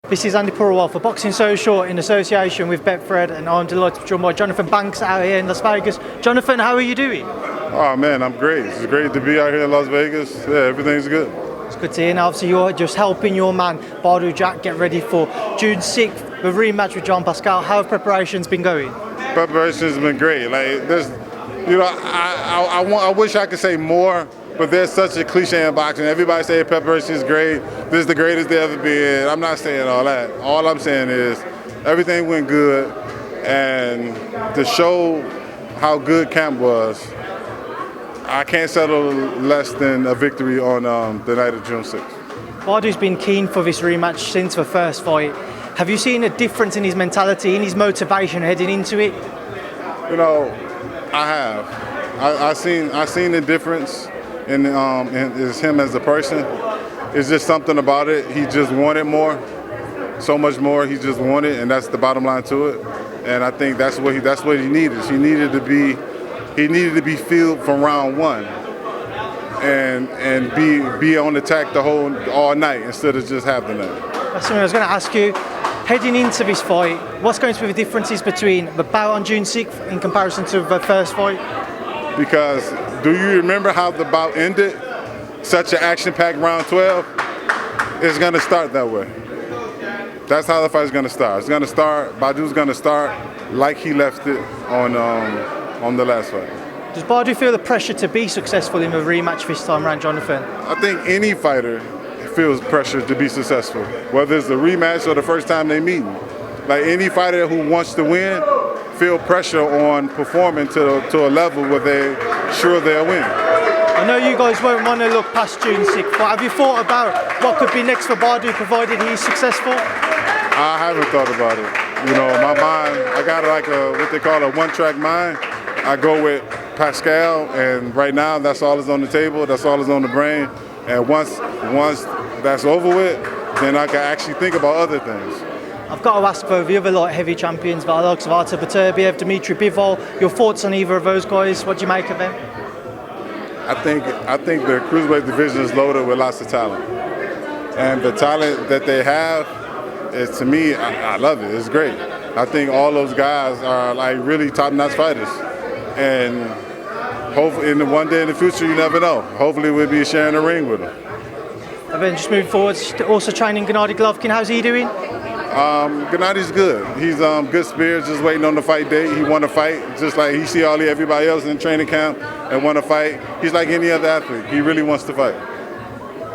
This is Andy Purewal for Boxing Social in association with Betfred, and I'm delighted to be joined by Johnathon Banks out here in Las Vegas. Johnathon, how are you doing? Oh man, I'm great. It's great to be out here in Las Vegas. Yeah, everything's good. It's good to hear. Now, obviously, you're just helping your man, Badou Jack, get ready for June 6th, the rematch with Jack-Pascal. How have preparations been going? Preparation's been great. Like, there's, you know, I wish I could say more, but there's such a cliche in boxing. Everybody say preparation is great. This is the greatest they ever been. I'm not saying all that. All I'm saying is everything went good, and to show how good camp was, I can't settle less than a victory on the night of June 6th. Badou's been keen for this rematch since the first fight. Have you seen a difference in his mentality, in his motivation heading into it? You know, I have. I seen the difference in him as a person. It's just something about it. He just wanted more, so much more. He just wanted, and that's the bottom line to it. And I think that's what he needed. He needed to be filled from round one, and be on attack all night instead of just half the night. That's something I was going to ask you. Heading into this fight, what's going to be the differences between the bout on June 6th in comparison to the first fight? Because do you remember how the bout ended? Such an action-packed round 12. It's going to start that way. That's how the fight's going to start. It's going to start. Badou's going to start like he left it on the last fight. Does Badou feel the pressure to be successful in the rematch this time around, Johnathon? I think any fighter feels pressure to be successful, whether it's the rematch or the first time they meet. Like any fighter who wants to win, feel pressure on performing to a level where they're sure they'll win. I know you guys won't want to look past June 6th, but have you thought about what could be next for Badou provided he's successful? I haven't thought about it. You know, my mind, I got like what they call a one-track mind. I go with Pascal, and right now that's all that's on the table, that's all that's on the brain. And once that's over with, then I can actually think about other things. I've got to ask though, the other light heavy champions, the likes of Artur Beterbiev, Dimitri Bivol, your thoughts on either of those guys? What do you make of them? I think the Cruiserweight division is loaded with lots of talent. And the talent that they have, is, to me, I love it. It's great. I think all those guys are like really top-notch fighters. And hopefully, one day in the future, you never know. Hopefully, we'll be sharing a ring with them. And then just moving forward, also training Gennady Golovkin. How's he doing? Gennady's good. He's good spirits, just waiting on the fight date. He want to fight, just like he see everybody else in training camp and want to fight. He's like any other athlete. He really wants to fight.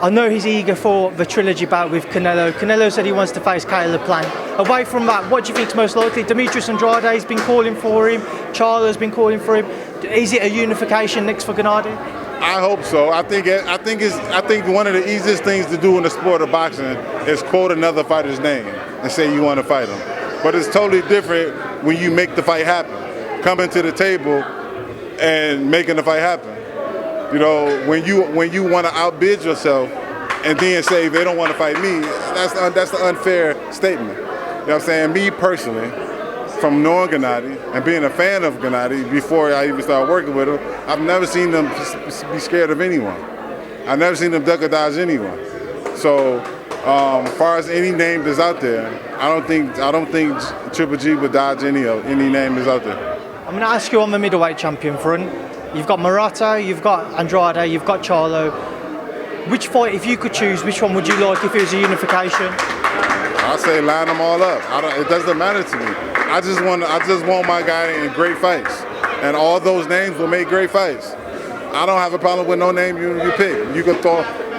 I know he's eager for the trilogy bout with Canelo. Canelo said he wants to face Caleb Plant. Away from that, what do you think is most likely? Demetrius Andrade has been calling for him. Charlo has been calling for him. Is it a unification next for Gennady? I hope so. I think one of the easiest things to do in the sport of boxing is quote another fighter's name and say you want to fight him. But it's totally different when you make the fight happen, coming to the table and making the fight happen. You know, when you want to outbid yourself and then say they don't want to fight me, that's an unfair statement. You know what I'm saying? Me personally, from knowing Gennady and being a fan of Gennady before I even started working with him, I've never seen them be scared of anyone. I've never seen them duck or dodge anyone. So, as far as any name that's out there, I don't think Triple G would dodge any name that's out there. I'm going to ask you on the middleweight champion front. You've got Murata, you've got Andrade, you've got Charlo. Which fight, if you could choose, which one would you like if it was a unification? I say line them all up. It doesn't matter to me. I just want my guy in great fights, and all those names will make great fights. I don't have a problem with no name you pick. You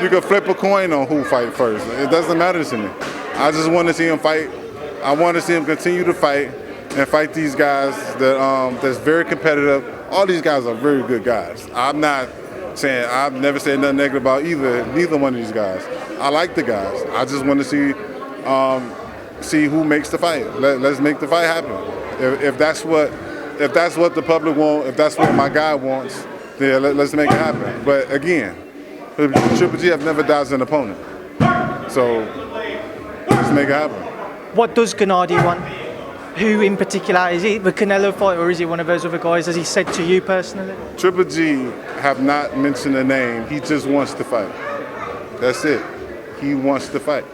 could flip a coin on who fight first. It doesn't matter to me. I just want to see him fight. I want to see him continue to fight and fight these guys that's very competitive. All these guys are very good guys. I've never said nothing negative about neither one of these guys. I like the guys. I just want to see who makes the fight. Let's make the fight happen. If that's what the public wants, if that's what my guy wants, then let's make it happen. But again, Triple G have never dodged an opponent, so let's make it happen. What does Gennady want? Who in particular? Is it the Canelo fight or is it one of those other guys, as he said to you personally? Triple G have not mentioned a name. He just wants to fight. That's it. He wants to fight.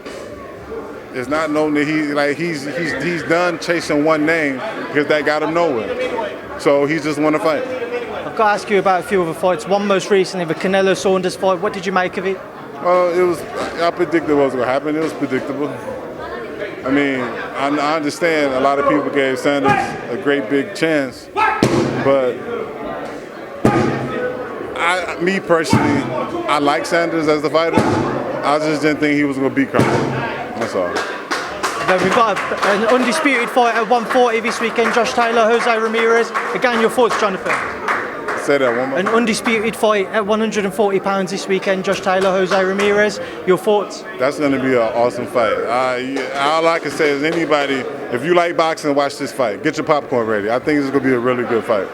It's not known that he's done chasing one name because that got him nowhere. So he just want to fight. I've got to ask you about a few other fights. One most recently, the Canelo-Saunders fight. What did you make of it? Well, I predicted what was going to happen. It was predictable. I mean, I understand a lot of people gave Sanders a great big chance, but me personally, I like Sanders as the fighter. I just didn't think he was going to beat Carlo. That's all. Then we've got an undisputed fight at 140 this weekend. Josh Taylor, Jose Ramirez. Again, your thoughts, Jonathan? Say that one more. An undisputed fight at 140 pounds this weekend. Josh Taylor, Jose Ramirez. Your thoughts? That's going to be an awesome fight. All I can say is anybody, if you like boxing, watch this fight. Get your popcorn ready. I think this is going to be a really good fight.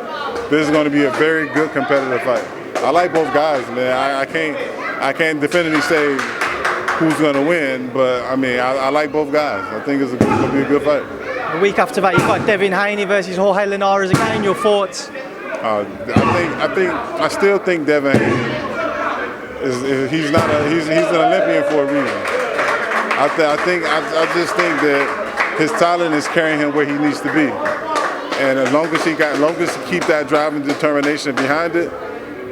This is going to be a very good competitive fight. I like both guys, man. I can't definitively say who's going to win, but I mean, I like both guys. I think it's going to be a good fight. The week after that, you've got Devin Haney versus Jorge Linares again. Your thoughts? I still think Devin Haney he's an Olympian for a reason. I just think that his talent is carrying him where he needs to be, and as long as he keep that drive and determination behind it,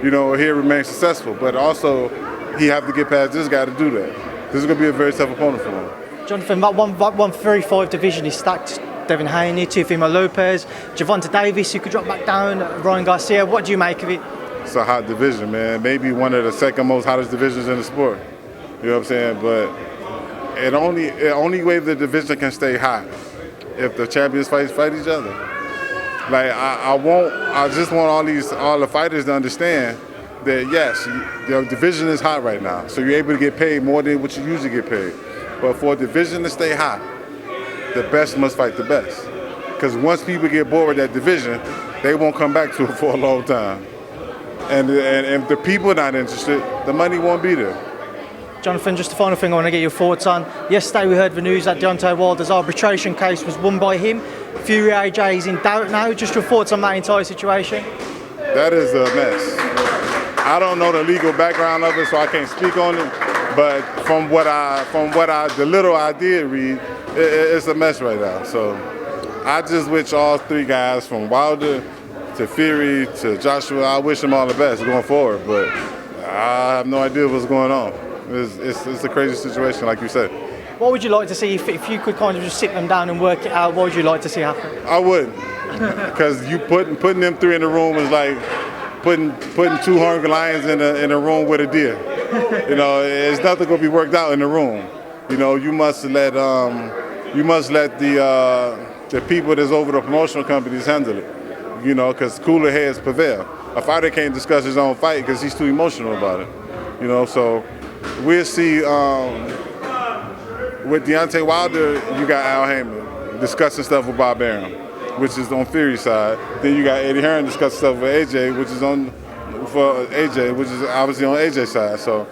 he'll remain successful. But also, he have to get past this guy to do that. This is going to be a very tough opponent for him. Jonathan, that 135 division is stacked. Devin Haney, Teofimo Lopez, Gervonta Davis, who could drop back down, Ryan Garcia. What do you make of it? It's a hot division, man. Maybe one of the second most hottest divisions in the sport. You know what I'm saying? But the only way the division can stay hot if the champions fight each other. Like I just want all the fighters to understand that yes, the division is hot right now, so you're able to get paid more than what you usually get paid. But for a division to stay hot, the best must fight the best. Because once people get bored with that division, they won't come back to it for a long time. And if the people are not interested, the money won't be there. Jonathan, just the final thing I want to get your thoughts on. Yesterday we heard the news that Deontay Wilder's arbitration case was won by him. Fury AJ is in doubt now. Just your thoughts on that entire situation? That is a mess. I don't know the legal background of it, so I can't speak on it. But from the little I did read, it's a mess right now. So I just wish all three guys, from Wilder to Fury to Joshua, I wish them all the best going forward. But I have no idea what's going on. It's a crazy situation, like you said. What would you like to see if you could kind of just sit them down and work it out? What would you like to see happen? I wouldn't, because you putting them three in the room is like putting two hungry lions in a room with a deer. It's nothing gonna be worked out in the room. You must let the people that's over the promotional companies handle it. Because cooler heads prevail. A fighter can't discuss his own fight because he's too emotional about it. So we'll see. With Deontay Wilder, you got Al Heyman discussing stuff with Bob Arum, which is on Fury's side. Then you got Eddie Hearn discussing stuff with AJ, which is obviously on AJ's side. So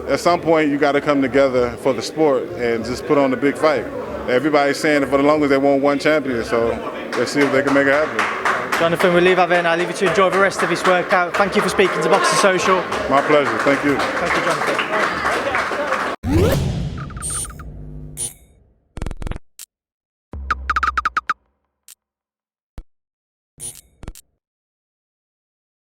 at some point, you got to come together for the sport and just put on a big fight. Everybody's saying that for the longest they want one champion, so let's see if they can make it happen. Jonathan, we'll leave that there now. I'll leave you to enjoy the rest of this workout. Thank you for speaking to Boxing Social. My pleasure. Thank you. Thank you, Jonathan.